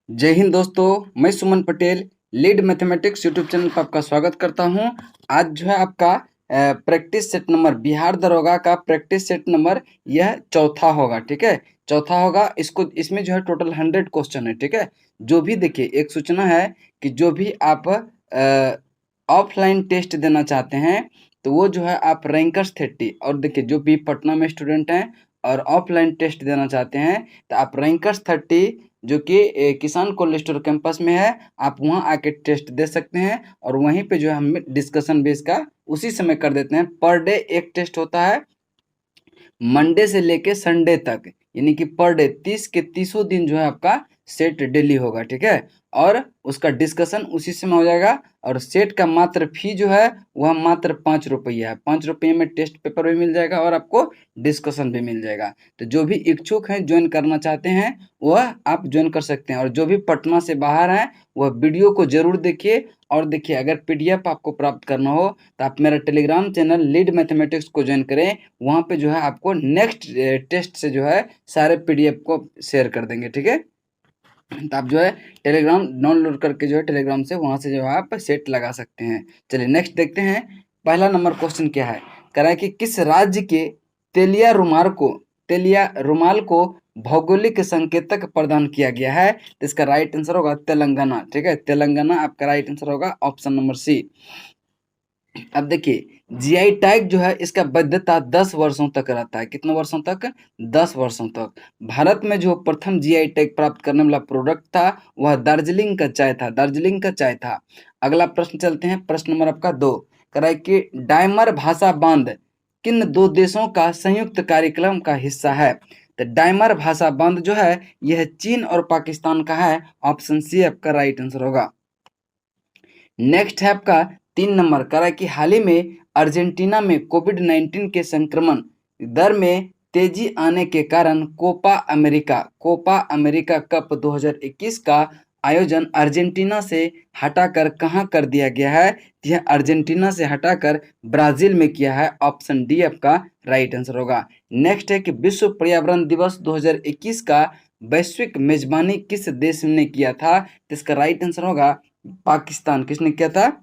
जय हिंद दोस्तों, मैं Suman Patel lead mathematics YouTube channel पर आपका स्वागत करता हूं। आज जो है आपका प्रैक्टिस सेट नंबर बिहार दरोगा का प्रैक्टिस सेट नंबर यह चौथा होगा। ठीक है, चौथा होगा। इसमें जो है टोटल 100 क्वेश्चन है। ठीक है, जो भी देखिए एक सूचना है कि जो भी आप ऑफलाइन टेस्ट देना चाहते हैं तो वो जो है आप रैंकर्स 30 और देखिए जो भी पटना में स्टूडेंट हैं और ऑफलाइन टेस्ट देना चाहते हैं तो आप रैंकर्स 30 जो कि किसान कोल्ड स्टोर कैंपस में है, आप वहां आके टेस्ट दे सकते हैं और वहीं पे जो है हम डिस्कशन बेस का उसी समय कर देते हैं। पर डे एक टेस्ट होता है, मंडे से लेके संडे तक, यानी कि पर डे 30 के 30 दिन जो है आपका सेट डेली होगा। ठीक है, और उसका डिस्कशन उसी समय हो जाएगा और सेट का मात्र फी जो है वह मात्र 5 रुपया है। 5 रुपये में टेस्ट पेपर भी मिल जाएगा और आपको डिस्कशन भी मिल जाएगा। तो जो भी इच्छुक हैं ज्वाइन करना चाहते हैं वह आप ज्वाइन कर सकते हैं और जो भी पटना से बाहर हैं वह वीडियो को जरूर देखिए। और देखिए अगर पीडीएफ आपको प्राप्त करना हो तो आप मेरा टेलीग्राम चैनल लीड मैथमेटिक्स को ज्वाइन करें। वहाँ पे जो है आपको नेक्स्ट टेस्ट से जो है सारे पीडीएफ को शेयर कर देंगे। ठीक है, तो आप जो है टेलीग्राम डाउनलोड करके जो है टेलीग्राम से वहाँ से जो है आप सेट लगा सकते हैं। चलिए नेक्स्ट देखते हैं। पहला नंबर क्वेश्चन क्या है, कह रहा है कि किस राज्य के तेलिया रुमाल को भौगोलिक संकेतक प्रदान किया गया है। तो इसका राइट आंसर होगा तेलंगाना। ठीक है, तेलंगाना आपका राइट आंसर होगा, ऑप्शन नंबर सी। अब देखिए जीआई टैग जो है इसका वैधता 10 वर्षों तक रहता है। कितने वर्षों तक? 10 वर्षों तक। भारत में जो प्रथम जीआई टैग प्राप्त करने वाला प्रोडक्ट था वह दार्जिलिंग का चाय था। दार्जिलिंग का चाय था। अगला प्रश्न चलते हैं, प्रश्न नंबर आपका 2, कह रहा है कि डायमर भाषा बांध किन दो देशों का संयुक्त कार्यक्रम का हिस्सा है। तो डायमर भाषा बांध जो है यह चीन और पाकिस्तान का है। ऑप्शन सी आपका राइट आंसर होगा। नेक्स्ट है आपका 3 नंबर, कह रहा है कि हाल ही में अर्जेंटीना में कोविड-19 के संक्रमण दर में तेजी आने के कारण कोपा अमेरिका कप 2021 का आयोजन अर्जेंटीना से हटाकर कहां कर दिया गया है। यह अर्जेंटीना से हटाकर ब्राजील में किया है। ऑप्शन डी आपका राइट आंसर होगा। नेक्स्ट है कि विश्व पर्यावरण दिवस 2021 का वैश्विक मेजबानी किस देश ने किया था। तो इसका राइट आंसर होगा पाकिस्तान। किसने किया था?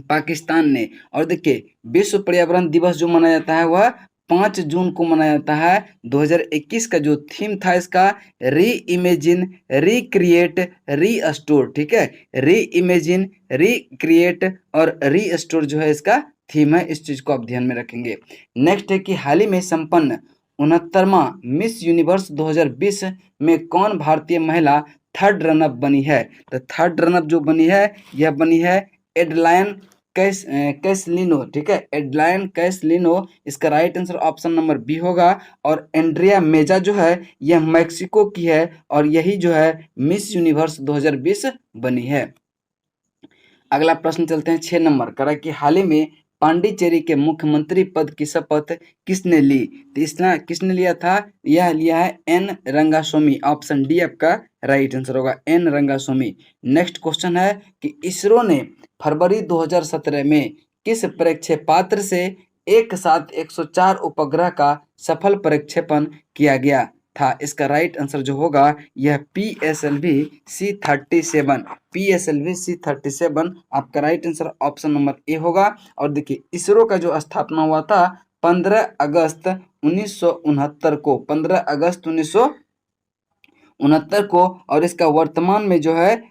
पाकिस्तान ने। और देखिए विश्व पर्यावरण दिवस जो मनाया जाता है वह 5 जून को मनाया जाता है। 2021 का जो थीम था इसका री इमेजिन रिक्रिएट रीस्टोर। ठीक है, री इमेजिन रिक्रिएट और रीस्टोर जो है इसका थीम है। इस चीज को आप ध्यान में रखेंगे। नेक्स्ट है कि हाल ही में संपन्न 69वां मिस यूनिवर्स 2020 में कौन भारतीय महिला थर्ड रनअप बनी है। तो थर्ड रनअप जो बनी है यह बनी है एडलाइन कैसलिनो। ठीक है, एडलाइन कैसलिनो। इसका right answer option number B होगा। और एंड्रिया मेजा जो है यह मैक्सिको की है और यही जो है मिस यूनिवर्स 2020 बनी है। अगला प्रश्न चलते हैं 6 नंबर, कह रहा है कि हाल ही में पांडिचेरी के मुख्यमंत्री पद की शपथ किसने ली। तो इसने किसने लिया था? यह लिया है एन रंगास्वामी। ऑप्शन डी आपका राइट आंसर होगा, एन रंगास्वामी। नेक्स्ट क्वेश्चन है कि इसरो ने फरवरी 2017 में किस प्रक्षेपास्त्र से एक साथ 104 उपग्रह का सफल प्रक्षेपण किया गया था। इसका राइट आंसर जो होगा यह PSLV-C37 आपका right answer option number A होगा। और देखिए इसरो का जो स्थापना हुआ था 15 अगस्त 1969 को, 15 अगस्त 1969 को। और इसका वर्तमान में जो है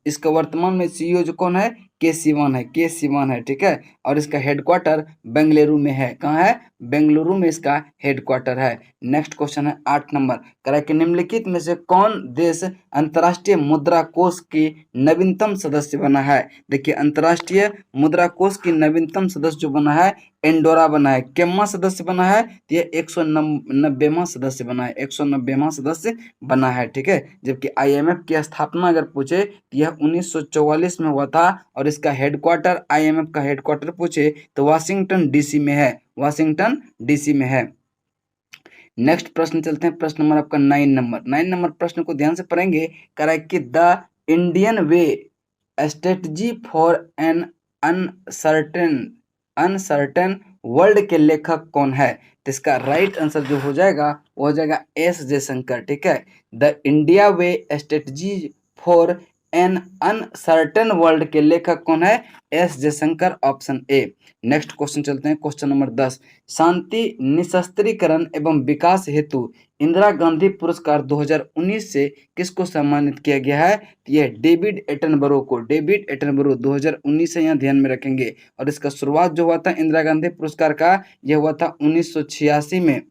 इसका वर्तमान में सीईओ जो कौन है? के सिवान है, के सिवान है। ठीक है, और इसका हेडक्वार्टर बेंगलुरु में है। कहाँ है? बेंगलुरु में इसका हेडक्वार्टर है। नेक्स्ट क्वेश्चन है 8 नंबर, कह रहा है कि निम्नलिखित में से कौन देश अंतर्राष्ट्रीय मुद्रा कोष की नवीनतम सदस्य बना है। देखिए अंतर्राष्ट्रीय मुद्रा कोष की नवीनतम सदस्य जो बना है एंडोरा बना है। कितना सदस्य बना है? तो ये 190वां सदस्य बना है, 190वां सदस्य बना है। ठीक है, जबकि आईएमएफ की स्थापना अगर पूछे तो यह 1944 में हुआ था और इसका हेडक्वार्टर, आईएमएफ का हेडक्वार्टर पूछे तो वाशिंगटन डीसी में है, वाशिंगटन डीसी में है। नेक्स्ट प्रश्न चलते हैं, प्रश्न नंबर आपका 9 नंबर। 9 नंबर प्रश्न को ध्यान से पढ़ेंगे। कह रहा है कि the Indian way strategy for an uncertain world के लेखक कौन है? तो इसका राइट आंसर जो हो जाएगा वो हो जाएगा एस जयशंकर, ठीक है। The India way strategy for an uncertain world के लेखक कौन है? S Jaishankar, option A. Next question चलते हैं, क्वेश्चन नंबर 10। शांति, निशस्त्रीकरण एवं विकास हेतु इंदिरा गांधी पुरस्कार 2019 से किसको सम्मानित किया गया है? यह डेविड एटनबरो को, डेविड एटनबरो 2019 से यहाँ ध्यान में रखेंगे। और इसका शुरुआत जो हुआ था इंदिरा गांधी पुरस्कार का, यह हुआ था 1986 में,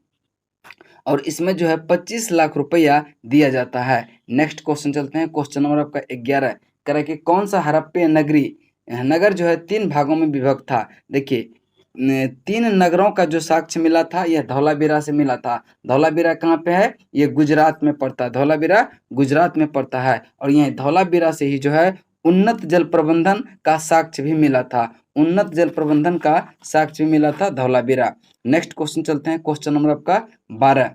और इसमें जो है 25 लाख रुपया दिया जाता है। नेक्स्ट क्वेश्चन चलते हैं, क्वेश्चन नंबर आपका 11 कह कि कौन सा हड़प्पा नगर जो है 3 भागों में विभक्त था? देखिए 3 नगरों का जो साक्ष्य मिला था यह धौलावीरा से मिला था। धौलावीरा कहाँ पे है? ये गुजरात में पड़ता है, धौलावीरा गुजरात में पड़ता है। और यह धौलावीरा से ही जो है उन्नत जल प्रबंधन का साक्ष्य भी मिला था, उन्नत जल प्रबंधन का साक्ष्य भी मिला था धौलावीरा। नेक्स्ट क्वेश्चन चलते हैं, क्वेश्चन नंबर आपका 12।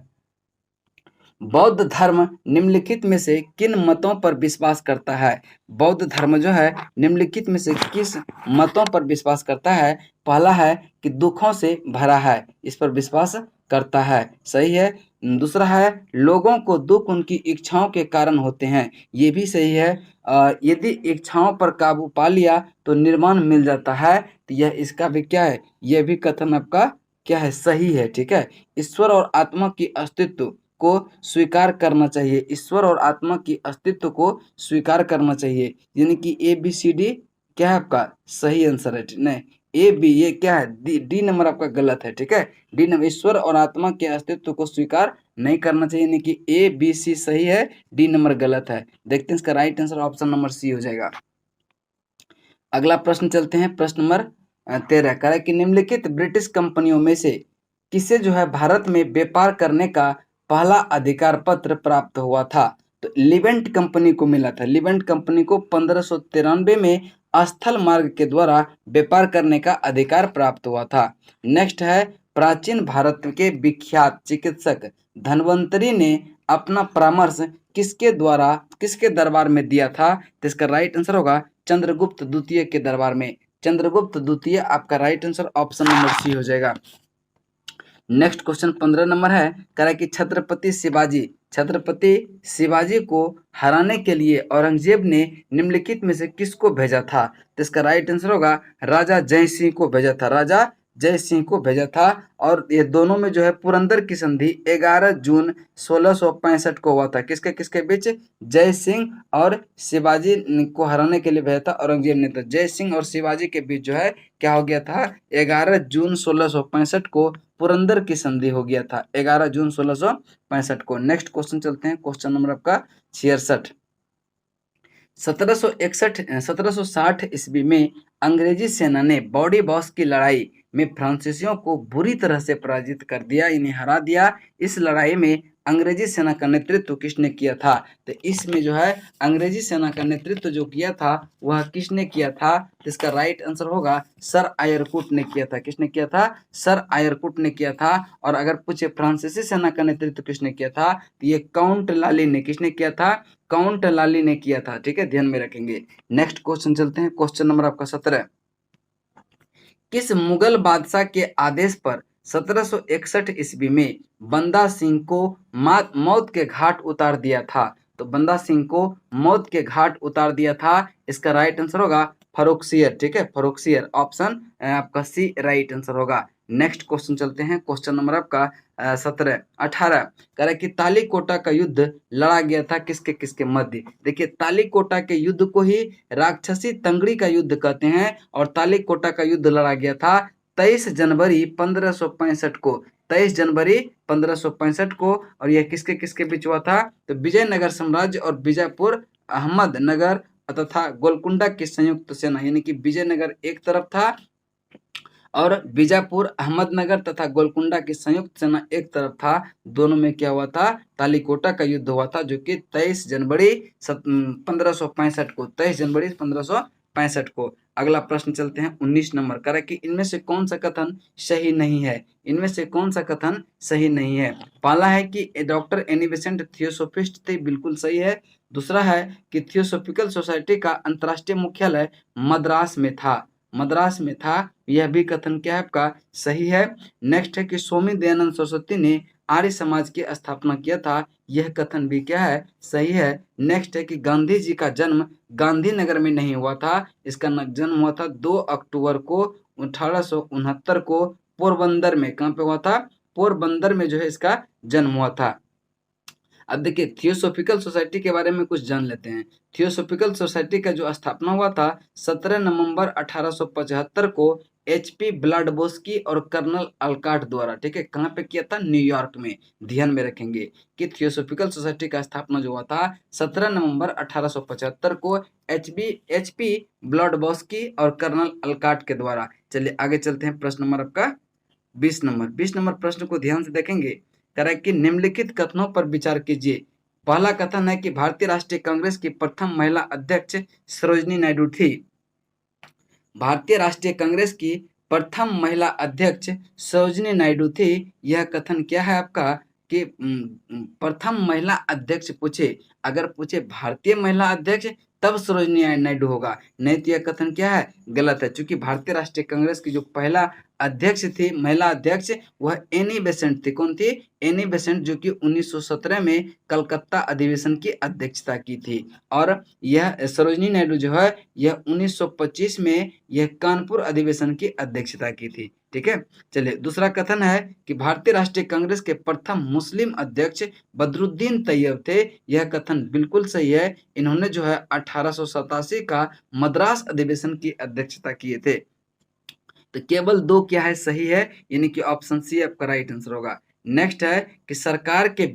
बौद्ध धर्म निम्नलिखित में से किन मतों पर विश्वास करता है? बौद्ध धर्म जो है निम्नलिखित में से किस मतों पर विश्वास करता है? पहला है कि दुखों से भरा है, इस पर विश्वास करता है, सही है। दूसरा है लोगों को दुख उनकी इच्छाओं के कारण होते हैं, ये भी सही है। यदि इच्छाओं पर काबू पा लिया तो निर्वाण मिल जाता है, तो यह इसका भी क्या है? यह भी कथन आपका क्या है? सही है, ठीक है। ईश्वर और आत्मा की अस्तित्व को स्वीकार करना चाहिए, ईश्वर और आत्मा की अस्तित्व को स्वीकार करना चाहिए, यानी कि ए बी सी डी क्या है आपका? सही आंसर है, नहीं ए बी, ये क्या है? डी नंबर आपका गलत है, ठीक है। डी नंबर ईश्वर और आत्मा के अस्तित्व को स्वीकार नहीं करना चाहिए, यानी कि ए बी सी सही है, डी नंबर गलत है। देखते हैं इसका right answer option number C हो जाएगा। अगला प्रश्न चलते हैं, प्रश्न नंबर 13 कह रहा है कि निम्नलिखित ब्रिटिश कंपनियों में से किसे जो है भारत में व्यापार करने का पहला अधिकार पत्र प्राप्त हुआ था? तो लिवेंट कंपनी को मिला था, लिवेंट कंपनी को 1593 में स्थल मार्ग के द्वारा व्यापार करने का अधिकार प्राप्त हुआ था। नेक्स्ट है प्राचीन भारत के विख्यात चिकित्सक धन्वंतरी ने अपना परामर्श किसके दरबार में दिया था? तो इसका राइट आंसर होगा चंद्रगुप्त द्वितीय के दरबार में, चंद्रगुप्त द्वितीय आपका right answer option number C हो जाएगा। नेक्स्ट क्वेश्चन 15 नंबर है, कह रहा है कि छत्रपति शिवाजी को हराने के लिए औरंगजेब ने निम्नलिखित में से किसको भेजा था? तो इसका राइट आंसर होगा राजा जय सिंह को भेजा था, राजा जय सिंह को भेजा था। और ये दोनों में जो है पुरंदर की संधि 11 जून 1665 को हुआ था, किसके किसके बीच? जय सिंह और शिवाजी को हराने के लिए भेजा था औरंगजेब ने। तो जय सिंह और शिवाजी के बीच जो है क्या हो गया था? 11 जून 1665 को पुरंदर की संधि हो गया था, 11 जून 1665 को। नेक्स्ट क्वेश्चन चलते हैं, क्वेश्चन नंबर आपका 66। 1760 ईस्वी में अंग्रेजी सेना ने बॉडी बॉस की लड़ाई में फ्रांसीसियों को बुरी तरह से पराजित कर दिया, इन्हें हरा दिया। इस लड़ाई में अंग्रेजी सेना का नेतृत्व किसने किया था? तो इसमें जो है अंग्रेजी सेना का नेतृत्व जो किया था वह किसने किया था? तो इसका राइट आंसर होगा सर आयरकुट ने किया था, किसने किया था? सर आयरकुट ने किया था। और अगर पूछे फ्रांसीसी सेना का नेतृत्व किसने किया था, तो ये काउंट लाली ने, किसने किया था? काउंट लाली ने किया था, ठीक है, ध्यान में रखेंगे। नेक्स्ट क्वेश्चन चलते हैं, क्वेश्चन नंबर आपका 17। किस मुगल बादशाह के आदेश पर 1761 ईस्वी में बंदा सिंह को मौत के घाट उतार दिया था? तो बंदा सिंह को मौत के घाट उतार दिया था, इसका राइट आंसर होगा फर्रुखसियर, ठीक है, फर्रुखसियर, ऑप्शन आपका सी राइट आंसर होगा। नेक्स्ट क्वेश्चन चलते हैं, क्वेश्चन नंबर आपका 18 कह रहा है कि तालीकोटा का युद्ध लड़ा गया था किसके किसके मध्य? देखिए तालीकोटा के युद्ध को ही राक्षसी तंगड़ी का युद्ध कहते हैं, और तालीकोटा का युद्ध लड़ा गया था 23 जनवरी 1565 को, 23 जनवरी 1565 को। और यह किसके किसके बीच हुआ था? तो विजयनगर साम्राज्य और बीजापुर अहमदनगर तथा गोलकुंडा की संयुक्त सेना, यानी कि विजयनगर एक तरफ था और बीजापुर अहमदनगर तथा गोलकुंडा की संयुक्त सेना एक तरफ था। दोनों में क्या हुआ था? तालीकोटा का युद्ध हुआ था, जो कि 23 जनवरी 1565 को, 23 जनवरी 1565 को। अगला प्रश्न चलते हैं 19 नंबर, कह रहा है कि इनमें से कौन सा कथन सही नहीं है? इनमें से कौन सा कथन सही नहीं है? पहला है कि डॉक्टर एनी बेसेंट थियोसोफिस्ट थे, बिल्कुल सही है। दूसरा है कि थियोसोफिकल सोसाइटी का अंतर्राष्ट्रीय मुख्यालय मद्रास में था, मद्रास में था। यह भी कथन क्या है आपका सही है। नेक्स्ट है कि स्वामी दयानंद सरस्वती ने आर्य समाज की स्थापना किया था। यह कथन भी क्या है सही है। नेक्स्ट है कि गांधी जी का जन्म गांधीनगर में नहीं हुआ था। इसका जन्म हुआ था 2 अक्टूबर को 1869 को पोरबंदर में। कहाँ पे हुआ था? पोरबंदर में जो है इसका जन्म हुआ था। अब देखिए थियोसॉफिकल सोसाइटी के बारे में कुछ जान लेते हैं। थियोसॉफिकल सोसाइटी का जो स्थापना हुआ था 17 नवंबर 1875 को एचपी ब्लाडबोस्की और कर्नल अल्काट द्वारा। ठीक है, कहाँ पे किया था? न्यूयॉर्क में। ध्यान में रखेंगे कि थियोसॉफिकल सोसाइटी का स्थापना जो हुआ था 17 नवंबर 1875 को एचपी ब्लाडबोस्की और कर्नल अल्काट के द्वारा। चलिए आगे चलते हैं। प्रश्न नंबर आपका 20 नंबर प्रश्न को ध्यान से देखेंगे। कह रहा है कि निम्नलिखित कथनों पर विचार कीजिए। पहला कथन है कि भारतीय राष्ट्रीय कांग्रेस की प्रथम महिला अध्यक्ष सरोजिनी नायडू थी। भारतीय राष्ट्रीय कांग्रेस की प्रथम महिला अध्यक्ष सरोजिनी नायडू थी। यह कथन क्या है आपका कि प्रथम महिला अध्यक्ष पूछे, अगर पूछे भारतीय महिला अध्यक्ष तब सरोजिनी नायडू होगा, नहीं तो यह कथन क्या है गलत है। क्योंकि भारतीय राष्ट्रीय कांग्रेस की जो पहला अध्यक्ष थी, महिला अध्यक्ष, वह एनी बेसेंट थी। कौन थी? एनी बेसेंट, जो कि 1917 में कलकत्ता अधिवेशन की अध्यक्षता की थी। और यह सरोजिनी नायडू जो है यह 1925 में यह कानपुर अधिवेशन की अध्यक्षता की थी। ठीक है, चलिए दूसरा कथन है कि भारतीय राष्ट्रीय कांग्रेस के प्रथम मुस्लिम अध्यक्ष बदरुद्दीन तैयब थे। यह कथन बिल्कुल सही है। इन्होंने जो है 1887 का मद्रास अधिवेशन की अध्यक्षता किए थे। तो केवल 2 क्या है सही है, यानी कि ऑप्शन सी आपका राइट आंसर होगा। नेक्स्ट है कि सरकार के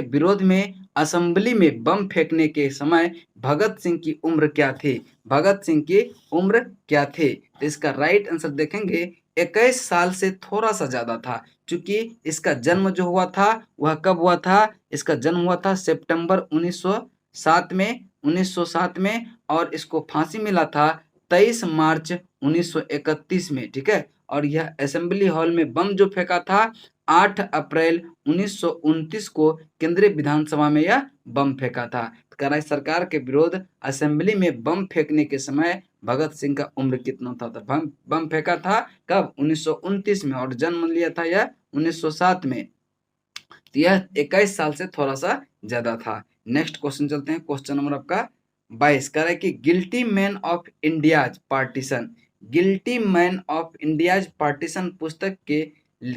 विरोध में असेंबली में बम फेंकने के समय भगत सिंह की उम्र क्या थी? भगत सिंह की उम्र क्या थी? तो इसका राइट आंसर देखेंगे 21 साल से थोड़ा सा ज्यादा था। क्योंकि इसका जन्म जो हुआ था वह कब हुआ था? इसका जन्म हुआ था सितंबर 1907 में और इसको फांसी मिला था 23 मार्च 1931 में। ठीक है, और यह असेंबली हॉल में बम जो फेंका था 8 अप्रैल 1929 को केंद्रीय विधानसभा में यह बम फेंका था। कह रहा है सरकार के विरोध असेंबली में बम फेंकने के समय भगत सिंह का उम्र कितना था? तो बम फेंका था कब? 1929 में, और जन्म लिया था यह 1907 में। तो यह 21 साल से थोड़ा सा ज्यादा था। नेक्स्ट क्वेश्चन चलते हैं। क्वेश्चन नंबर आपका 22 कह रहा है कि guilty man of India's partition, guilty man of India's partition पुस्तक के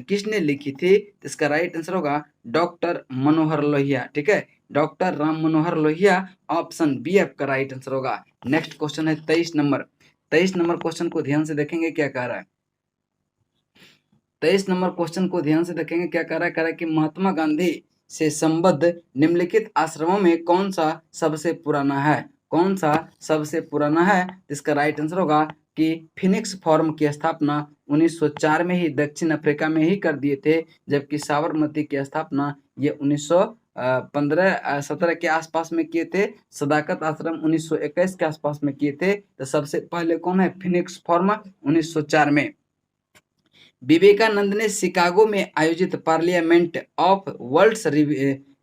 किसने लिखी थी? इसका राइट आंसर होगा डॉक्टर मनोहर लोहिया। ठीक है, doctor Ram Manohar Lohia. Option B आपका राइट आंसर होगा। नेक्स्ट क्वेश्चन है 23 नंबर क्वेश्चन को ध्यान से देखेंगे क्या कह रहा है। 23 नंबर क्वेश्चन को ध्यान से देखेंगे क्या कह रहा है कि महात्मा गांधी से संबद्ध निम्नलिखित आश्रमों में कौन सा सबसे पुराना है? कौन सा सबसे पुराना है? इसका राइट आंसर होगा कि फिनिक्स फॉर्म की स्थापना 1904 में ही दक्षिण अफ्रीका में ही कर दिए थे, जबकि साबरमती की स्थापना ये 1915-17 के आसपास में किए थे। सदाकत आश्रम 1921 के आसपास में किए थे। तो सबसे पहले कौन है? फिनिक्स फॉर्म 1904 में। विवेकानंद ने शिकागो में आयोजित पार्लियामेंट ऑफ वर्ल्ड्स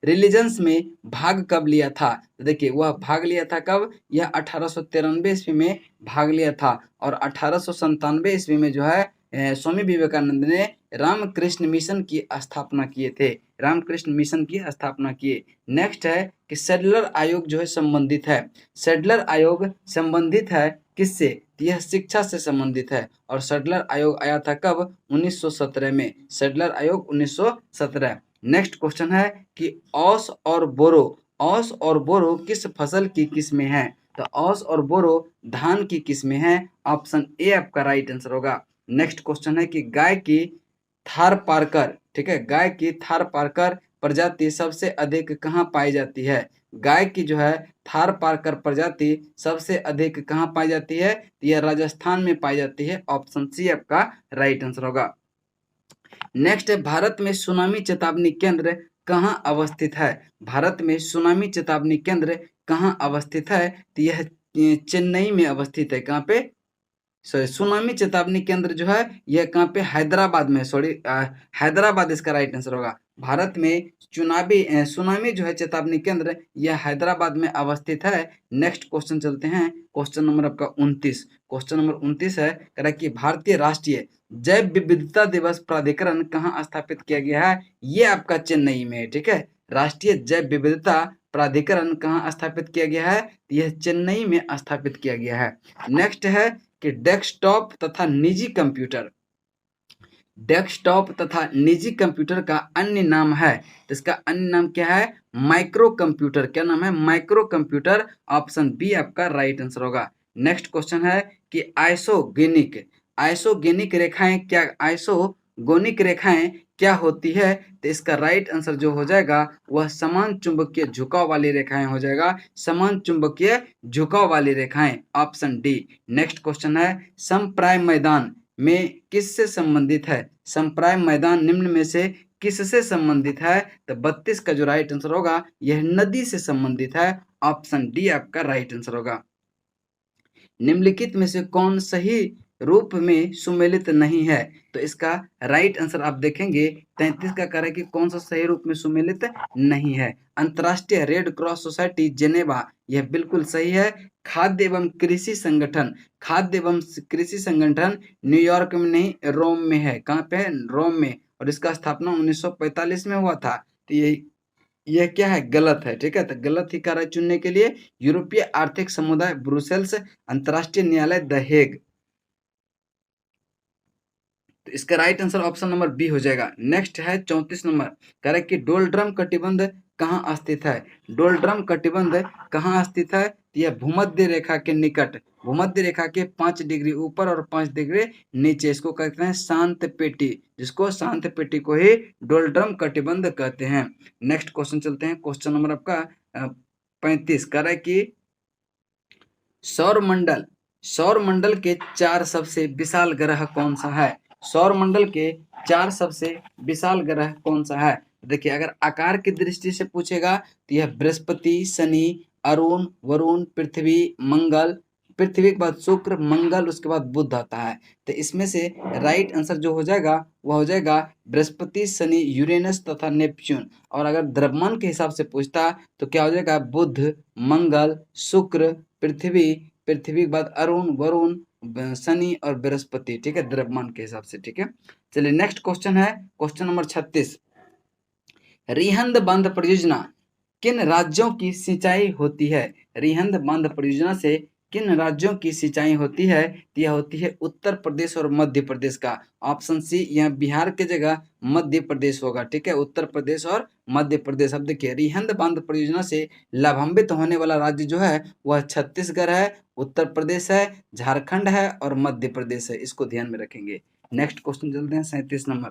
रिलीजन्स में भाग कब लिया था? तो देखिए वह भाग लिया था कब? यह 1893 ईस्वी में भाग लिया था। और 1897 ईस्वी में जो है स्वामी विवेकानंद ने रामकृष्ण मिशन की स्थापना किए थे। रामकृष्ण मिशन की स्थापना किए। नेक्स्ट है कि सेडलर आयोग जो है संबंधित है। सेडलर आयोग संबंधित है किससे? यह शिक्षा से संबंधित है। और सेडलर आयोग आया था कब? 1917 में। सेडलर आयोग 1917। नेक्स्ट क्वेश्चन है कि औस और बोरो किस फसल की किस्में हैं? तो औस और बोरो धान की किस्में हैं। ऑप्शन ए आपका राइट आंसर होगा। नेक्स्ट क्वेश्चन है कि गाय की थारपारकर, ठीक है, गाय की थारपारकर प्रजाति सबसे अधिक कहाँ पाई जाती है? गाय की जो है थारपारकर प्रजाति सबसे अधिक कहाँ पाई जाती है? यह राजस्थान में पाई जाती है। ऑप्शन सी आपका राइट आंसर होगा। नेक्स्ट है भारत में सुनामी चेतावनी केंद्र कहाँ अवस्थित है? भारत में सुनामी चेतावनी केंद्र कहाँ अवस्थित है? तो यह चेन्नई में अवस्थित है। कहाँ पे? सुनामी चेतावनी केंद्र जो है यह कहाँ पे? हैदराबाद में। हैदराबाद इसका राइट आंसर होगा। भारत में सुनामी जो है चेतावनी केंद्र यह हैदराबाद में अवस्थित है। नेक्स्ट क्वेश्चन चलते हैं, क्वेश्चन नंबर आपका 29। क्वेश्चन नंबर 29 है, कह रहा है कि भारतीय राष्ट्रीय जैव विविधता दिवस प्राधिकरण कहाँ स्थापित किया गया है? ये आपका चेन्नई में है, ठीक है। राष्ट्रीय जैव विविधता प्राधिकरण कहाँ स्थापित किया गया है? यह चेन्नई में स्थापित किया गया है। नेक्स्ट है कि डेस्कटॉप तथा निजी कंप्यूटर, डेस्कटॉप तथा निजी कंप्यूटर का अन्य नाम है, तो इसका अन्य नाम क्या है? Micro computer. क्या नाम है? Micro computer. ऑप्शन बी आपका राइट आंसर होगा। नेक्स्ट क्वेश्चन है कि आइसोगेनिक, आइसोगेनिक रेखाएं क्या, आइसोगोनिक रेखाएं क्या होती है? तो इसका राइट आंसर जो हो जाएगा वह समान चुंबकीय झुकाव वाली रेखाएं हो जाएगा, समान चुंबकीय झुकाव वाली रेखाएं, ऑप्शन डी। नेक्स्ट क्वेश्चन है समप्राय मैदान में किससे संबंधित है? समप्राय मैदान निम्न में से किससे संबंधित है? तो 32 का जो राइट आंसर होगा यह नदी से संबंधित है, ऑप्शन डी आपका राइट आंसर होगा। निम्नलिखित में से कौन सही रूप में सुमेलित नहीं है? तो इसका राइट आंसर आप देखेंगे 33 का कह रहा है कि कौन सा सही रूप में सुमेलित नहीं है? अंतर्राष्ट्रीय रेड क्रॉस सोसाइटी जेनेवा, यह बिल्कुल सही है। खाद्य एवं कृषि संगठन, खाद्य एवं कृषि संगठन न्यूयॉर्क में नहीं रोम में है। कहाँ पे है? रोम में। और इसका स्थापना 1945 में हुआ था। तो यह क्या है? गलत है, ठीक है। तो गलत ही कार्य चुनने के लिए यूरोपीय आर्थिक समुदाय ब्रुसेल्स, अंतर्राष्ट्रीय न्यायालय द हेग। तो इसका right answer option number B हो जाएगा। नेक्स्ट है 34 नंबर, कह रहा है कि डोलड्रम कटिबंध कहाँ स्थित है? डोलड्रम कटिबंध कहाँ स्थित है? यह भूमध्य रेखा के निकट, भूमध्य रेखा के 5 डिग्री ऊपर और 5 डिग्री नीचे, इसको कहते हैं शांत पेटी, जिसको शांत पेटी को ही डोलड्रम कटिबंध कहते हैं। नेक्स्ट क्वेश्चन चलते हैं, क्वेश्चन नंबर आपका 35, कह रहा है कि सौरमंडल, सौरमंडल के 4 सबसे विशाल ग्रह कौन सा है? सौरमंडल के 4 सबसे विशाल ग्रह कौन सा है? देखिए अगर आकार की दृष्टि से पूछेगा तो यह बृहस्पति, शनि, अरुण, वरुण, पृथ्वी, मंगल, पृथ्वी के बाद शुक्र, मंगल, उसके बाद बुध आता है। तो इसमें से राइट आंसर जो हो जाएगा वह हो जाएगा बृहस्पति, शनि, यूरेनस तथा नेपच्यून। और अगर द्रव्यमान के हिसाब से पूछता तो क्या हो जाएगा? बुध, मंगल, शुक्र, पृथ्वी, पृथ्वी के बाद अरुण, वरुण, शनि और बृहस्पति, ठीक है, द्रव्यमान के हिसाब से, ठीक है। चलिए नेक्स्ट क्वेश्चन है, क्वेश्चन नंबर 36। रिहंद बांध परियोजना किन राज्यों की सिंचाई होती है? रिहंद बांध परियोजना से किन राज्यों की सिंचाई होती है? यह होती है उत्तर प्रदेश और मध्य प्रदेश का। ऑप्शन सी, यह बिहार के जगह मध्य प्रदेश होगा, ठीक है, उत्तर प्रदेश और मध्य प्रदेश। अब देखिए रिहंद बांध परियोजना से लाभान्वित होने वाला राज्य जो है वह छत्तीसगढ़ है, उत्तर प्रदेश है, झारखंड है और मध्य प्रदेश है, इसको ध्यान में रखेंगे। नेक्स्ट क्वेश्चन चलते हैं 37 नंबर,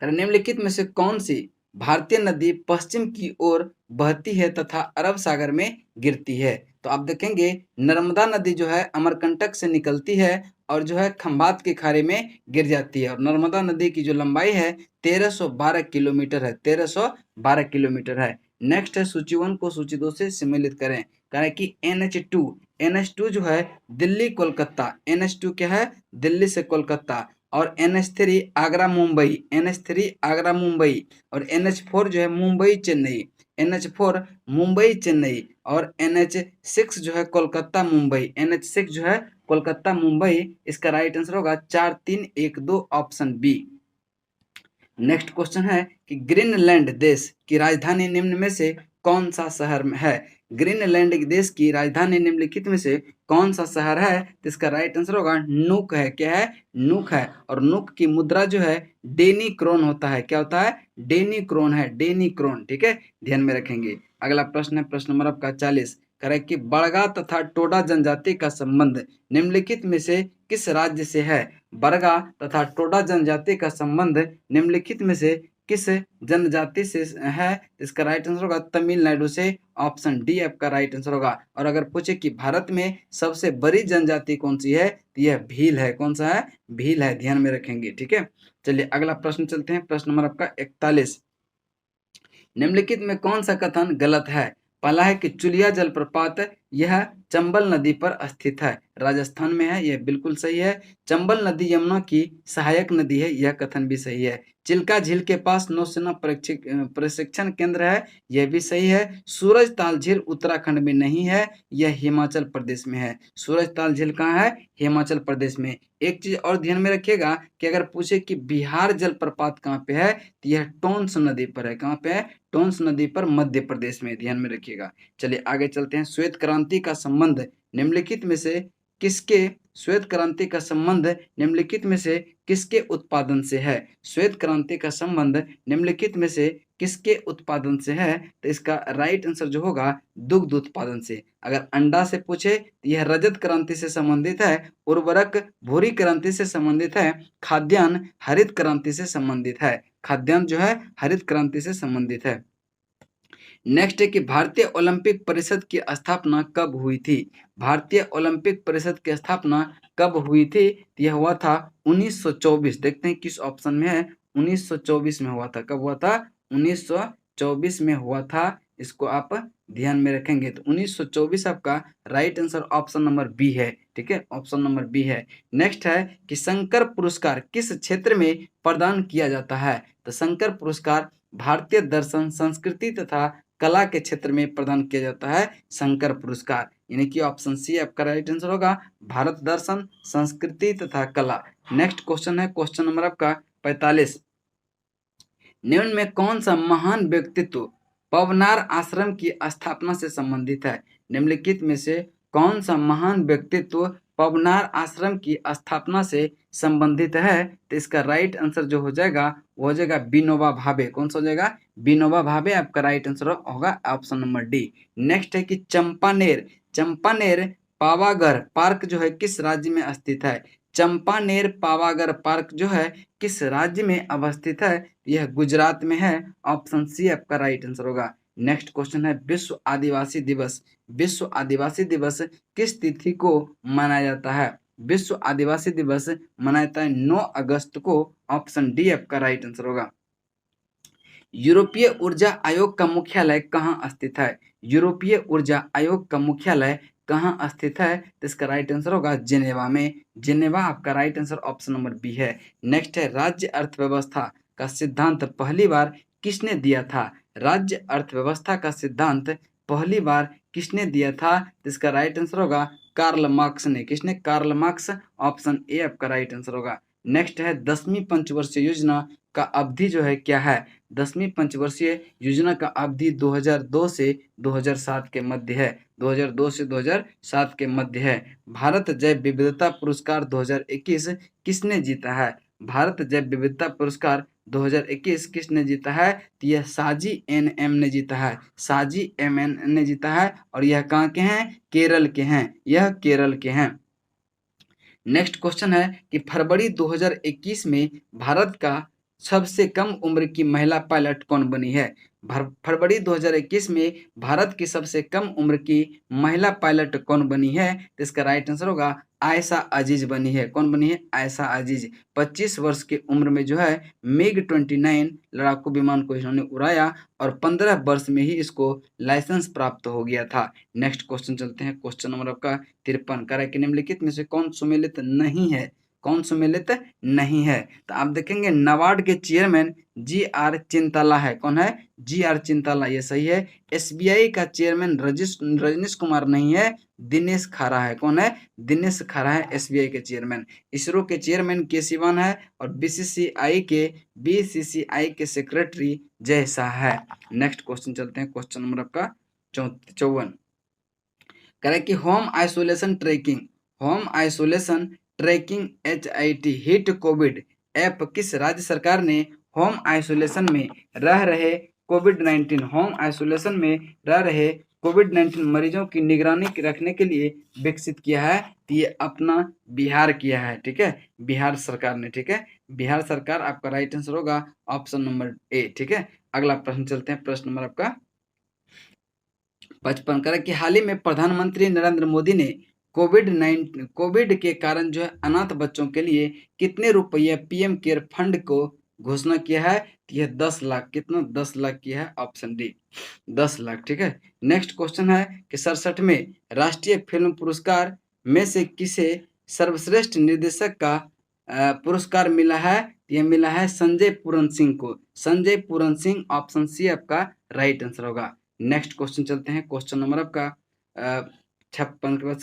निम्नलिखित में से कौन सी भारतीय नदी पश्चिम की ओर बहती है तथा अरब सागर में गिरती है? तो आप देखेंगे नर्मदा नदी जो है अमरकंटक से निकलती है और जो है खंभात के खाड़ी में गिर जाती है। और नर्मदा नदी की जो लंबाई है 1312 किलोमीटर है, 1312 किलोमीटर है। नेक्स्ट है सूची 1 को सूची 2 से सम्मिलित करें। कह रहे कि NH2 जो है दिल्ली कोलकाता, NH2 क्या है? दिल्ली से कोलकाता। और NH3 आगरा मुंबई, NH3 आगरा मुंबई। और NH4 जो है मुंबई चेन्नई, NH4 मुंबई चेन्नई। और NH6 जो है कोलकाता मुंबई, NH6 जो है कोलकाता मुंबई। इसका राइट आंसर होगा 4, 3, 1, 2, ऑप्शन बी। नेक्स्ट क्वेश्चन है कि ग्रीनलैंड देश की राजधानी निम्न में से कौन सा शहर में है? ग्रीनलैंड देश की राजधानी निम्नलिखित में से कौन सा शहर है? तो इसका राइट आंसर होगा नूक है। क्या है? नूक है। और नूक की मुद्रा जो है डेनी क्रोन होता है। क्या होता है? डेनी क्रोन है, डेनी क्रोन, ठीक है, ध्यान में रखेंगे। अगला प्रश्न है प्रश्न नंबर आपका 40, कह रहा है कि बड़गा तथा टोडा जनजाति का संबंध निम्नलिखित में से किस राज्य से है? बरगा तथा टोडा जनजाति का संबंध निम्नलिखित में से किस जनजाति से है? इसका राइट आंसर होगा तमिलनाडु से, ऑप्शन डी आपका राइट आंसर होगा। और अगर पूछे कि भारत में सबसे बड़ी जनजाति कौन सी है, तो यह भील है। कौन सा है? भील है, ध्यान में रखेंगे, ठीक है। चलिए अगला प्रश्न चलते हैं, प्रश्न नंबर आपका 41, निम्नलिखित में कौन सा कथन गलत है? पहला है कि चुलिया जलप्रपात यह चंबल नदी पर स्थित है, राजस्थान में है, यह बिल्कुल सही है। चंबल नदी यमुना की सहायक नदी है, यह कथन भी सही है। चिल्का झील के पास नौसेना प्रशिक्षण केंद्र है, यह भी सही है। सूरज ताल झील उत्तराखंड में नहीं है, यह हिमाचल प्रदेश में है। सूरज ताल झील कहाँ है? हिमाचल प्रदेश में। एक चीज और ध्यान में रखिएगा कि अगर पूछे कि बिहार जलप्रपात कहाँ पे है, तो यह टोंस नदी पर है। कहाँ पे है? टोंस नदी पर, मध्य प्रदेश में, ध्यान में रखिएगा। चलिए आगे चलते हैं। श्वेत क्रांति का संबंध निम्नलिखित में से किसके श्वेत क्रांति का संबंध निम्नलिखित में से किसके उत्पादन से है? श्वेत क्रांति का संबंध निम्नलिखित में से किसके उत्पादन से है? तो इसका राइट आंसर जो होगा दुग्ध उत्पादन से। अगर अंडा से पूछे तो यह रजत क्रांति से संबंधित है, उर्वरक भूरी क्रांति से संबंधित है, खाद्यान्न हरित क्रांति से संबंधित है। खाद्यान्न जो है हरित क्रांति से संबंधित है। नेक्स्ट है कि भारतीय ओलंपिक परिषद की स्थापना कब हुई थी? भारतीय ओलंपिक परिषद की स्थापना कब हुई थी? यह हुआ था 1924। देखते हैं किस ऑप्शन में है। 1924 में हुआ था। कब हुआ था? 1924 में हुआ था। इसको आप ध्यान में रखेंगे तो 1924 आपका right answer option number B है। ठीक है, ऑप्शन नंबर बी है। नेक्स्ट है कि शंकर पुरस्कार किस क्षेत्र में प्रदान किया जाता है? तो शंकर पुरस्कार भारतीय दर्शन, संस्कृति तथा कला के क्षेत्र में प्रदान किया जाता है शंकर पुरस्कार, यानी कि ऑप्शन सी आपका राइट आंसर होगा, भारत दर्शन, संस्कृति तथा कला। नेक्स्ट क्वेश्चन है क्वेश्चन नंबर आपका 45। निम्न में कौन सा महान व्यक्तित्व पवनार आश्रम की स्थापना से संबंधित है? निम्नलिखित में से कौन सा महान व्यक्तित्व पवनार आश्रम की स्थापना से संबंधित है? तो इसका राइट आंसर जो हो जाएगा वो हो जाएगा विनोबा भावे। कौन सा हो जाएगा? विनोबा भावे आपका राइट आंसर होगा ऑप्शन नंबर डी। नेक्स्ट है कि चंपानेर चंपानेर पावागढ़ पार्क जो है किस राज्य में स्थित है? चंपानेर पावागढ़ पार्क जो है किस राज्य में अवस्थित है? यह गुजरात में है। ऑप्शन सी आपका राइट आंसर होगा। नेक्स्ट क्वेश्चन है विश्व आदिवासी दिवस। विश्व आदिवासी दिवस किस तिथि को मनाया जाता है? विश्व आदिवासी दिवस मनाया जाता है 9 अगस्त को। ऑप्शन डी आपका राइट आंसर होगा। यूरोपीय ऊर्जा आयोग का मुख्यालय कहाँ स्थित है? यूरोपीय ऊर्जा आयोग का मुख्यालय कहाँ स्थित है? तो इसका राइट आंसर होगा जेनेवा में। जेनेवा आपका right answer option number B है। नेक्स्ट है राज्य अर्थव्यवस्था का सिद्धांत पहली बार किसने दिया था? राज्य अर्थव्यवस्था का सिद्धांत पहली बार किसने दिया था? तो इसका राइट आंसर होगा कार्ल मार्क्स ने। किसने? Karl Marx. ऑप्शन ए आपका राइट आंसर होगा। नेक्स्ट है 10वीं पंचवर्षीय योजना का अवधि जो है क्या है? 10वीं पंचवर्षीय योजना का अवधि 2002 से 2007 के मध्य है। 2002 से 2007 के मध्य है। भारत जैव विविधता पुरस्कार 2021 किसने जीता है? भारत जैव विविधता पुरस्कार 2021 किसने जीता है? तो यह साजी एनएम ने जीता है। साजी एमएन ने जीता है और यह कहाँ के हैं? केरल के हैं। यह केरल के हैं। नेक्स्ट क्वेश्चन है कि फरवरी 2021 में भारत का सबसे कम उम्र की महिला पायलट कौन बनी है? फरवरी 2021 में भारत की सबसे कम उम्र की महिला पायलट कौन बनी है? तो इसका राइट आंसर होगा आयशा अजीज बनी है। कौन बनी है? आयशा अजीज। 25 वर्ष की उम्र में जो है मिग 29 लड़ाकू विमान को इन्होंने उड़ाया और 15 वर्ष में ही इसको लाइसेंस प्राप्त हो गया था। नेक्स्ट क्वेश्चन चलते हैं। क्वेश्चन नंबर आपका 53। करें कि निम्नलिखित में से कौन सुमेलित नहीं है? कौन सुमेलित नहीं है? तो आप देखेंगे नाबार्ड के चेयरमैन जी.आर. चिंताला है। कौन है? जी.आर. चिंताला, ये सही है। एसबीआई का चेयरमैन रजनीश कुमार नहीं है, दिनेश खारा है। कौन है? दिनेश खारा है एसबीआई के चेयरमैन। इसरो के चेयरमैन के सिवान है और बीसीसीआई के सेक्रेटरी जय शाह है। नेक्स्ट क्वेश्चन चलते हैं। क्वेश्चन नंबर आपका 54। करें कि home isolation tracking HIT HIT Covid app किस राज्य सरकार ने होम आइसोलेशन में रह रहे कोविड-19 मरीजों की निगरानी रखने के लिए विकसित किया है? तो ये अपना बिहार किया है। ठीक है, बिहार सरकार ने। ठीक है, बिहार सरकार आपका राइट आंसर होगा ऑप्शन नंबर ए। ठीक है, अगला प्रश्न चलते हैं। प्रश्न नंबर आपका 55। करें कि हाल ही में प्रधानमंत्री नरेंद्र मोदी ने कोविड के कारण जो है अनाथ बच्चों के लिए कितने रुपये पीएम केयर फंड को घोषणा किया है, तो यह 10 लाख, कितना 10 लाख किया है, ऑप्शन डी 10 लाख। ठीक है। नेक्स्ट क्वेश्चन है कि 67वें राष्ट्रीय फिल्म पुरस्कार में से किसे सर्वश्रेष्ठ निर्देशक का पुरस्कार मिला है? यह मिला है संजय पूरन सिंह को। संजय पूरन सिंह, ऑप्शन सी आपका राइट आंसर होगा। नेक्स्ट क्वेश्चन चलते हैं, क्वेश्चन नंबर आपका 56 के बाद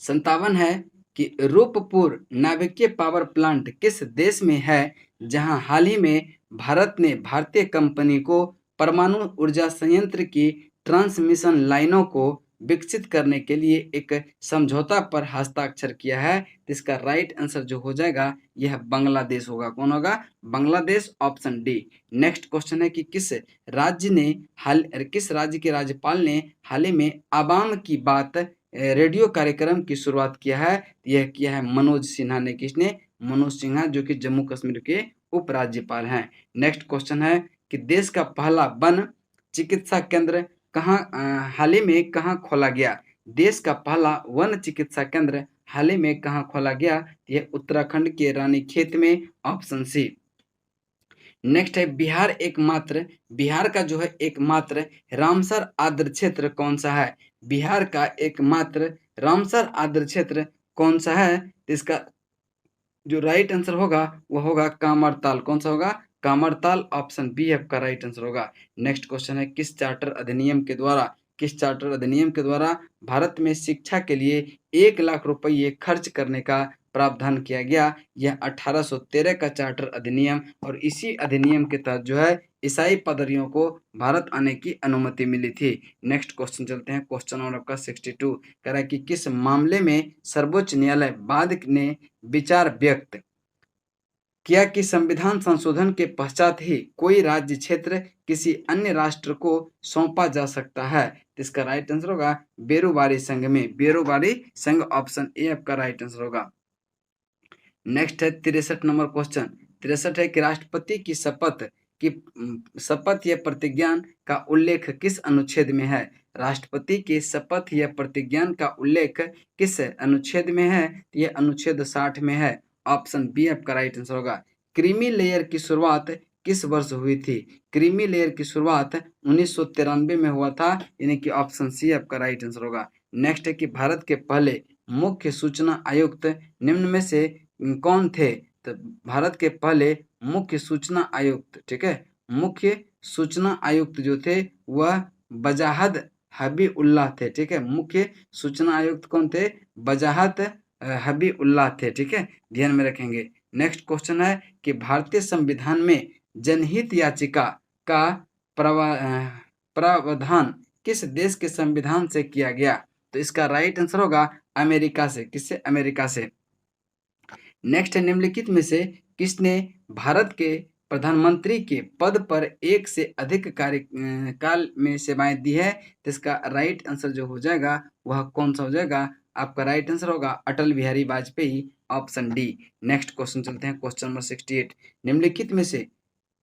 57 है कि रूपपुर नाभिकीय पावर प्लांट किस देश में है, जहां हाल ही में भारत ने भारतीय कंपनी को परमाणु ऊर्जा संयंत्र की ट्रांसमिशन लाइनों को विकसित करने के लिए एक समझौता पर हस्ताक्षर किया है? तो इसका राइट आंसर जो हो जाएगा यह बांग्लादेश होगा। कौन होगा? Bangladesh, option D. Next question है कि किस राज्य के राज्यपाल ने हाल ही में आवाम की बात रेडियो कार्यक्रम की शुरुआत किया है? यह किया है मनोज सिन्हा ने। किसने? मनोज सिन्हा, जो कि जम्मू कश्मीर के उपराज्यपाल हैं। नेक्स्ट क्वेश्चन है कि देश का पहला वन चिकित्सा केंद्र हाल ही में कहाँ खोला गया? देश का पहला वन चिकित्सा केंद्र हाल ही में कहाँ खोला गया? यह उत्तराखंड के रानीखेत में, ऑप्शन सी। नेक्स्ट है बिहार का जो है एकमात्र रामसर आर्द्र क्षेत्र कौन सा है? बिहार का एकमात्र रामसर आर्द्र क्षेत्र कौन सा है? इसका जो राइट आंसर होगा वो होगा कामरताल। कौन सा होगा? कामरताल, ऑप्शन बी आपका राइट आंसर होगा। नेक्स्ट क्वेश्चन है किस चार्टर अधिनियम के द्वारा भारत में शिक्षा के लिए 1 लाख रुपये खर्च करने का प्रावधान किया गया? यह 1813 का चार्टर अधिनियम, और इसी अधिनियम के तहत जो है ईसाई पादरियों को भारत आने की अनुमति मिली थी। नेक्स्ट क्वेश्चन चलते हैं, क्वेश्चन नंबर आपका 62 कह रहा है कि किस मामले में सर्वोच्च न्यायालय बाद ने विचार व्यक्त किया कि संविधान संशोधन के पश्चात ही कोई राज्य क्षेत्र किसी अन्य राष्ट्र को सौंपा जा सकता है? तो इसका राइट आंसर होगा बेरोबारी संघ में। बेरोबारी संघ, ऑप्शन ए आपका राइट आंसर होगा। नेक्स्ट है 63 नंबर क्वेश्चन। 63 है कि राष्ट्रपति की शपथ या प्रतिज्ञान का उल्लेख किस अनुच्छेद में है? राष्ट्रपति की शपथ या प्रतिज्ञान का उल्लेख किस अनुच्छेद में है? यह अनुच्छेद 60 में है, ऑप्शन बी आपका राइट आंसर होगा। क्रीमी लेयर की शुरुआत किस वर्ष हुई थी? क्रीमी लेयर की शुरुआत 1993 में हुआ था, यानी कि ऑप्शन सी आपका राइट आंसर होगा। नेक्स्ट है कि भारत के पहले मुख्य सूचना आयुक्त निम्न में से कौन थे? तो भारत के पहले मुख्य सूचना आयुक्त, ठीक है, मुख्य सूचना आयुक्त जो थे वह वजाहत हबीउल्लाह थे। ठीक है, मुख्य सूचना आयुक्त कौन थे? वजाहत हबीउल्लाह थे। ठीक है, ध्यान में रखेंगे। नेक्स्ट क्वेश्चन है कि भारतीय संविधान में जनहित याचिका का प्रावधान किस देश के संविधान से किया गया? तो इसका राइट आंसर होगा अमेरिका से। किससे? अमेरिका से। नेक्स्ट है निम्नलिखित में से किसने भारत के प्रधानमंत्री के पद पर एक से अधिक कार्यकाल में सेवाएं दी है? तो इसका राइट आंसर जो हो जाएगा वह कौन सा हो जाएगा? आपका राइट आंसर होगा Atal Bihari Vajpayee, option D. Next question चलते हैं, क्वेश्चन नंबर 68। निम्नलिखित में से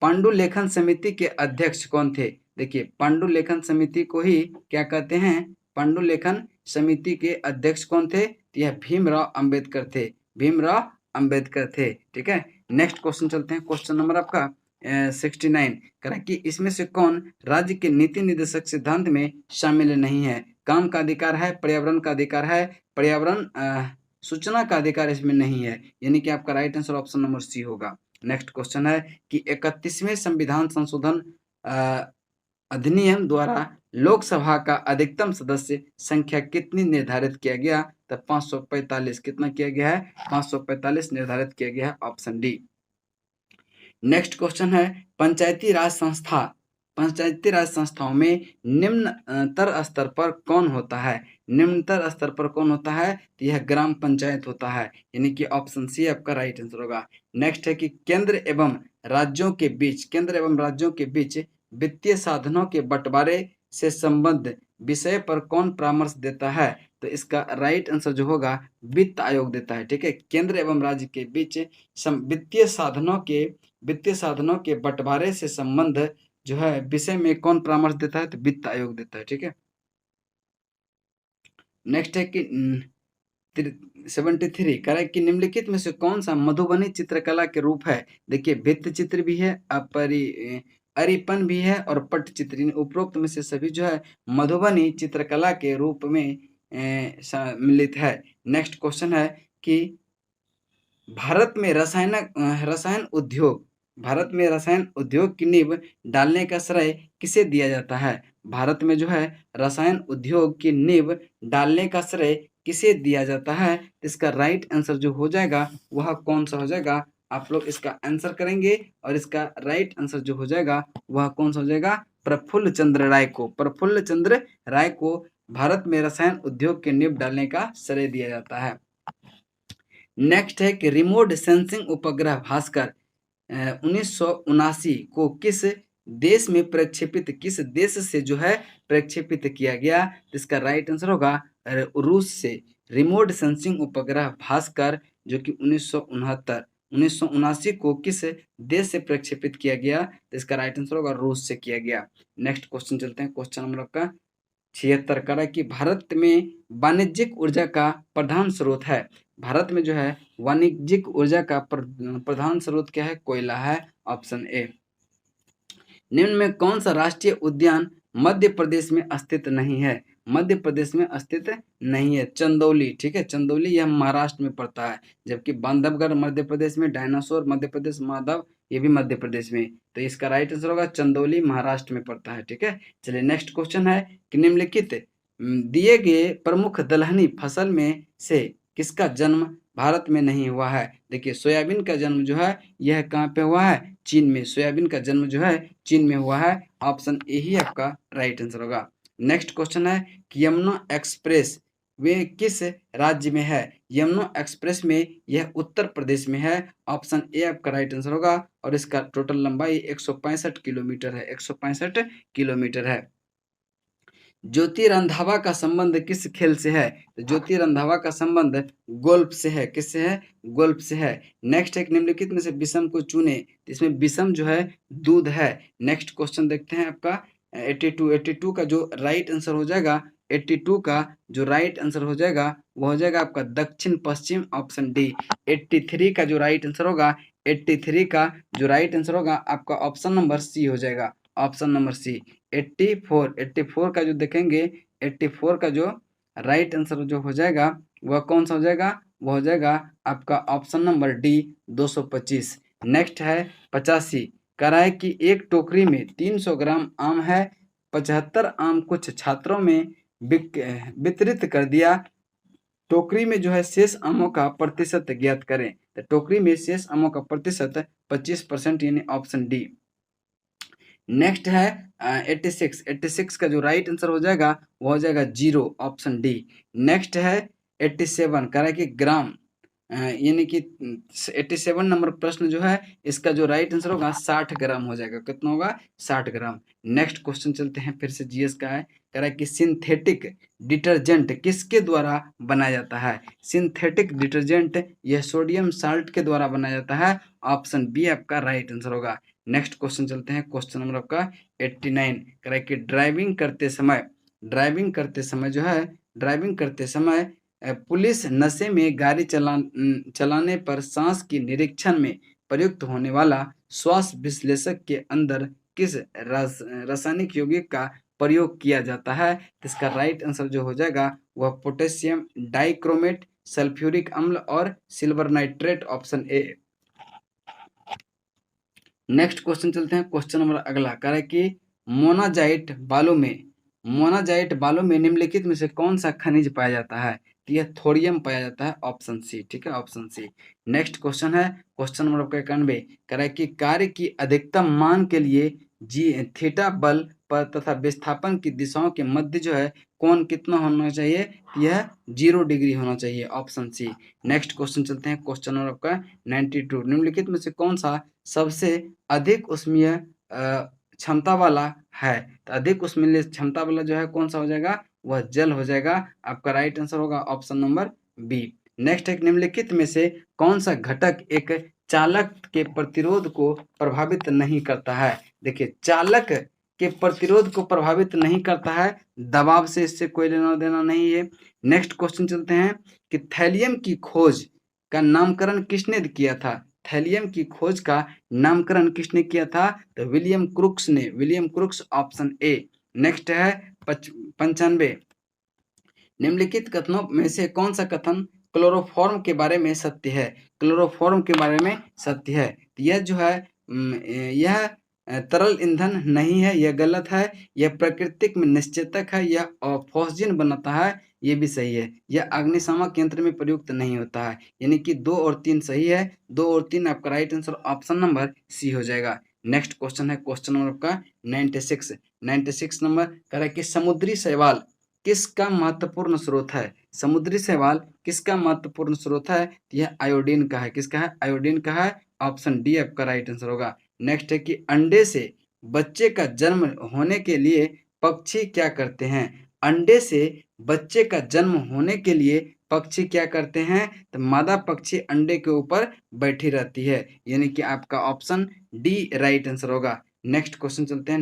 पांडुलेखन समिति के अध्यक्ष कौन थे? देखिए, पांडुलेखन समिति को ही क्या कहते हैं? पांडुलेखन समिति के अध्यक्ष कौन थे? यह भीमराव अंबेडकर थे। भीमराव अंबेडकर थे। ठीक है, नेक्स्ट क्वेश्चन चलते हैं, क्वेश्चन नंबर आपका 69 कह रहा है कि इसमें से कौन राज्य के नीति निर्देशक सिद्धांत में शामिल नहीं है? काम का अधिकार है, पर्यावरण का अधिकार है, पर्यावरण सूचना का अधिकार इसमें नहीं है, यानी कि आपका right answer option number C होगा। नेक्स्ट क्वेश्चन है कि 31वें संविधान संशोधन अधिनियम द्वारा लोकसभा का अधिकतम सदस्य संख्या कितनी निर्धारित किया गया? तो 545। कितना किया गया है? 545 निर्धारित किया गया है, ऑप्शन डी। नेक्स्ट क्वेश्चन है पंचायती राज संस्थाओं में निम्नतर स्तर पर कौन होता है? निम्नतर स्तर पर कौन होता है? तो यह ग्राम पंचायत होता है, यानी कि ऑप्शन सी आपका राइट आंसर होगा। नेक्स्ट है कि केंद्र एवं राज्यों के बीच वित्तीय साधनों के बंटवारे से संबद्ध विषय पर कौन परामर्श देता है? तो इसका राइट आंसर जो होगा वित्त आयोग देता है। ठीक है, केंद्र एवं राज्य के बीच वित्तीय साधनों के बंटवारे से संबंध जो है विषय में कौन परामर्श देता है? तो वित्त आयोग देता है। ठीक है, नेक्स्ट है कि 73 कह रहा है कि निम्नलिखित में से कौन सा मधुबनी चित्रकला के रूप है। देखिए भित्ति चित्र भी है, अरिपन भी है और पट्टचित्र। उपरोक्त में से सभी जो है मधुबनी चित्रकला के रूप में सम्मिलित है। नेक्स्ट क्वेश्चन है कि भारत में रसायन उद्योग की नींव डालने का श्रेय किसे दिया जाता है। भारत में जो है रसायन उद्योग की नींव डालने का श्रेय किसे दिया जाता है। इसका राइट आंसर जो हो जाएगा वह कौन सा हो जाएगा, आप लोग इसका आंसर करेंगे और इसका राइट आंसर जो हो जाएगा वह कौन सा हो जाएगा, प्रफुल्ल चंद्र राय को भारत में रसायन उद्योग की नींव डालने का श्रेय दिया जाता है। नेक्स्ट है कि रिमोट सेंसिंग उपग्रह भास्कर 1979 को किस देश से जो है प्रक्षेपित किया गया। इसका राइट आंसर होगा रूस से। रिमोट सेंसिंग उपग्रह भास्कर जो कि 1979 को किस देश से प्रक्षेपित किया गया, इसका राइट आंसर होगा रूस से किया गया। नेक्स्ट क्वेश्चन चलते हैं, क्वेश्चन नंबर आपका 76 का है कि भारत में वाणिज्यिक ऊर्जा का प्रधान स्रोत है। भारत में जो है वाणिज्यिक ऊर्जा का प्रधान स्रोत क्या है, कोयला है, ऑप्शन ए। निम्न में कौन सा राष्ट्रीय उद्यान मध्य प्रदेश में स्थित नहीं है। मध्य प्रदेश में स्थित नहीं है, चंदौली, ठीक है, चंदौली यह महाराष्ट्र में पड़ता है, जबकि बांधवगढ़ मध्य प्रदेश में, डायनासोर मध्य प्रदेश, माधव ये भी मध्य प्रदेश में। तो इसका राइट आंसर होगा चंदौली महाराष्ट्र में पड़ता है, ठीक है। चलिए नेक्स्ट क्वेश्चन है कि निम्नलिखित दिए गए प्रमुख दलहनी फसल में से किसका जन्म भारत में नहीं हुआ है। देखिए सोयाबीन का जन्म जो है यह कहाँ पे हुआ है, चीन में। सोयाबीन का जन्म जो है चीन में हुआ है, ऑप्शन ए ही आपका राइट आंसर होगा। नेक्स्ट क्वेश्चन है कि यमुना एक्सप्रेस वे किस राज्य में है। यमुना एक्सप्रेस में यह उत्तर प्रदेश में है, ऑप्शन ए आपका राइट आंसर होगा। और इसका टोटल लंबाई 165 किलोमीटर है, 165 किलोमीटर है। ज्योति रंधावा का संबंध किस खेल से है। तो ज्योति रंधावा का संबंध गोल्फ से है, किससे है, गोल्फ से है। नेक्स्ट है निम्नलिखित में से विषम को चुने, इसमें विषम जो है दूध है। नेक्स्ट क्वेश्चन देखते हैं आपका 82 का जो राइट आंसर हो जाएगा, 82 का जो राइट आंसर हो जाएगा वो हो जाएगा आपका दक्षिण पश्चिम, ऑप्शन डी। 83 का जो राइट आंसर होगा, 83 का जो राइट आंसर होगा आपका ऑप्शन नंबर सी हो जाएगा, ऑप्शन नंबर सी। 84 का जो देखेंगे, 84 का जो राइट आंसर जो हो जाएगा वह कौन सा हो जाएगा, वह हो जाएगा आपका ऑप्शन नंबर डी 225। नेक्स्ट है 85, कह रहा है कि एक टोकरी में 300 ग्राम आम है, 75 आम कुछ छात्रों में वितरित कर दिया। टोकरी में जो है शेष आमों का प्रतिशत ज्ञात करें। तो टोकरी में शेष आमों का प्रतिशत 25% यानी ऑप्शन डी। नेक्स्ट है 86 का जो राइट आंसर हो जाएगा वो हो जाएगा 0, ऑप्शन डी। नेक्स्ट है 87, कह रहा है कि ग्राम यानी कि 87 नंबर प्रश्न जो है इसका जो राइट आंसर होगा 60 ग्राम हो जाएगा। कितना होगा, 60 ग्राम। नेक्स्ट क्वेश्चन चलते हैं, फिर से जीएस का है, कह रहा है कि सिंथेटिक डिटर्जेंट किसके द्वारा बनाया जाता है। सिंथेटिक डिटर्जेंट यह सोडियम साल्ट के द्वारा बनाया जाता है, ऑप्शन बी आपका राइट आंसर होगा। नेक्स्ट क्वेश्चन चलते हैं, क्वेश्चन नंबर आपका 89, कह रहा है कि ड्राइविंग करते समय पुलिस नशे में गाड़ी चलाने पर सांस की निरीक्षण में प्रयुक्त होने वाला श्वास विश्लेषक के अंदर किस रासायनिक यौगिक का प्रयोग किया जाता है। इसका राइट आंसर जो हो जाएगा वह पोटेशियम डाइक्रोमेट, सल्फ्यूरिक अम्ल और silver nitrate, option A. Next question चलते हैं, क्वेश्चन नंबर अगला, कह रहा है कि मोनाजाइट बालू में निम्नलिखित में से कौन सा खनिज पाया जाता है। तो यह थोरियम पाया जाता है, ऑप्शन सी, ठीक है, ऑप्शन सी। नेक्स्ट क्वेश्चन है, क्वेश्चन नंबर आपका 91, कह रहा है कि कार्य की अधिकतम मान के लिए थीटा बल पर तथा विस्थापन की दिशाओं के मध्य जो है कोण कितना होना चाहिए, यह 0 डिग्री होना चाहिए, ऑप्शन सी। नेक्स्ट क्वेश्चन चलते हैं, क्वेश्चन नंबर आपका 92, निम्नलिखित में से कौन सा सबसे अधिक उष्मीय क्षमता वाला है। तो अधिक उष्मीय क्षमता वाला जो है कौन सा हो जाएगा, वह जल हो जाएगा, आपका राइट आंसर होगा ऑप्शन नंबर बी। नेक्स्ट है निम्नलिखित में से कौन सा घटक एक चालक के प्रतिरोध को प्रभावित नहीं करता है। देखिए चालक के प्रतिरोध को प्रभावित नहीं करता है, दबाव से इससे कोई लेना देना नहीं है। नेक्स्ट क्वेश्चन चलते हैं कि थैलियम की खोज का नामकरण किसने किया था? थैलियम की खोज का नामकरण किसने किया था? तो विलियम क्रुक्स ने, William crooks, option A. Next है 95, निम्नलिखित कथनों में से कौन सा कथन क्लोरोफॉर्म के बारे में सत्य है? क्लोरोफॉर्म के बारे में सत्य है। यह जो है यह तरल ईंधन नहीं है, यह गलत है। यह प्राकृतिक में निश्चेतक है, यह ऑक्सीजन बनाता है, ये भी सही है। यह अग्निशामक यंत्र में प्रयुक्त नहीं होता है। यानी कि 2 और 3 सही है। 2 और 3 आपका right answer option number C हो जाएगा। नेक्स्ट क्वेश्चन है क्वेश्चन नंबर आपका 96 नंबर कह रहा है कि समुद्री शैवाल किसका महत्वपूर्ण स्रोत है? समुद्री शैवाल किसका महत्वपूर्ण स्रोत है? यह आयोडीन का है। किसका है? आयोडीन का है। ऑप्शन डी आपका राइट आंसर होगा। नेक्स्ट है कि अंडे से बच्चे का जन्म होने के लिए पक्षी क्या करते हैं? अंडे से बच्चे का जन्म होने के लिए पक्षी क्या करते हैं? तो मादा पक्षी अंडे के ऊपर बैठी रहती है, यानी कि आपका ऑप्शन डी राइट आंसर होगा। नेक्स्ट क्वेश्चन चलते हैं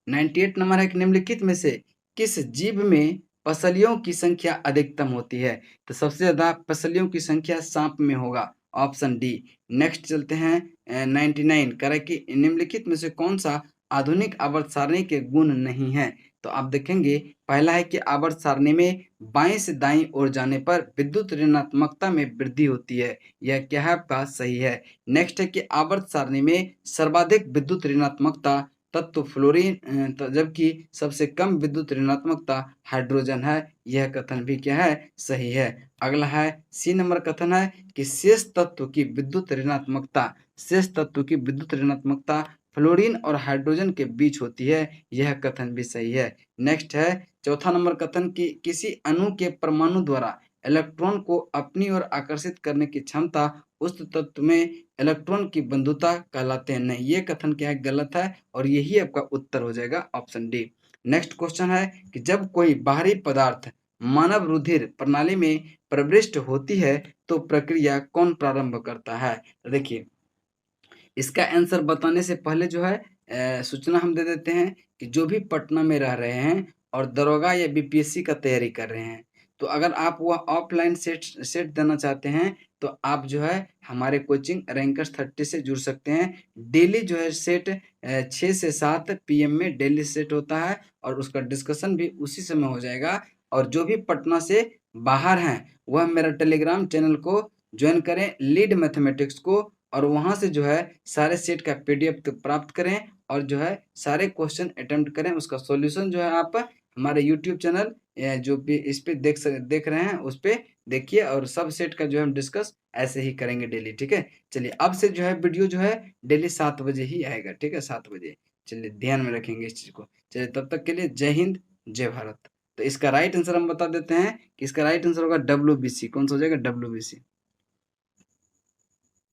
98 नंबर है कि निम्नलिखित में से किस जीव में पसलियों की संख्या अधिकतम होती है? तो सबसे ज्यादा पसलियों की संख्या सांप में होगा, ऑप्शन डी। नेक्स्ट चलते हैं 99 कह रहा है कि निम्नलिखित में से कौन सा आधुनिक आवर्त सारणी के गुण नहीं है? तो आप देखेंगे पहला है कि आवर्त सारणी में बाएं से दाईं ओर जाने पर विद्युत ऋणात्मकता में वृद्धि होती है, यह क्या है आपका? सही है। नेक्स्ट है कि आवर्त सारणी में सर्वाधिक विद्युत ऋणात्मकता तत्व फ्लोरीन, जबकि सबसे कम विद्युत ऋणात्मकता हाइड्रोजन है, यह कथन भी क्या है? सही है। अगला है सी नंबर कथन है कि शेष तत्व की विद्युत ऋणात्मकता, शेष तत्व की विद्युत ऋणात्मकता फ्लोरीन और हाइड्रोजन के बीच होती है, यह कथन भी सही है। नेक्स्ट है चौथा नंबर कथन कि किसी अणु के परमाणु द्वारा इलेक्ट्रॉन को अपनी ओर आकर्षित करने की क्षमता उस तत्व में इलेक्ट्रॉन की बंधुता कहलाते हैं। नहीं, ये कथन क्या है? गलत है, और यही आपका उत्तर हो जाएगा ऑप्शन डी। नेक्स्ट क्वेश्चन है कि जब कोई बाहरी पदार्थ मानव रुधिर प्रणाली में प्रविष्ट होती है तो प्रक्रिया कौन प्रारंभ करता है? देखिए इसका आंसर बताने से पहले जो है सूचना हम दे देते हैं कि जो भी पटना में रह रहे हैं और दरोगा या बीपीएससी का तैयारी कर रहे हैं, तो अगर आप वह ऑफलाइन सेट देना चाहते हैं तो आप जो है हमारे कोचिंग रैंकर्स 30 से जुड़ सकते हैं। डेली जो है सेट 6 से 7 पीएम में डेली सेट होता है, और उसका डिस्कशन भी उसी समय हो जाएगा। और जो भी पटना से बाहर हैं वह मेरा टेलीग्राम चैनल को ज्वाइन करें, लीड मैथमेटिक्स को, और वहाँ से जो है सारे सेट का पीडीएफ प्राप्त करें, और जो है सारे क्वेश्चन अटेम्प्ट करें। उसका सॉल्यूशन जो है आप हमारे यूट्यूब चैनल जो भी इस पे देख रहे हैं उस पे देखिए, और सब सेट का जो है हम डिस्कस ऐसे ही करेंगे डेली। ठीक है, चलिए अब से जो है वीडियो जो है डेली 7 बजे ही आएगा। ठीक है, 7 बजे। चलिए ध्यान में रखेंगे इस चीज़ को। चलिए तब तक के लिए जय हिंद, जय भारत। तो इसका राइट आंसर हम बता देते हैं कि इसका राइट आंसर होगा WBC। कौन सा हो जाएगा? WBC।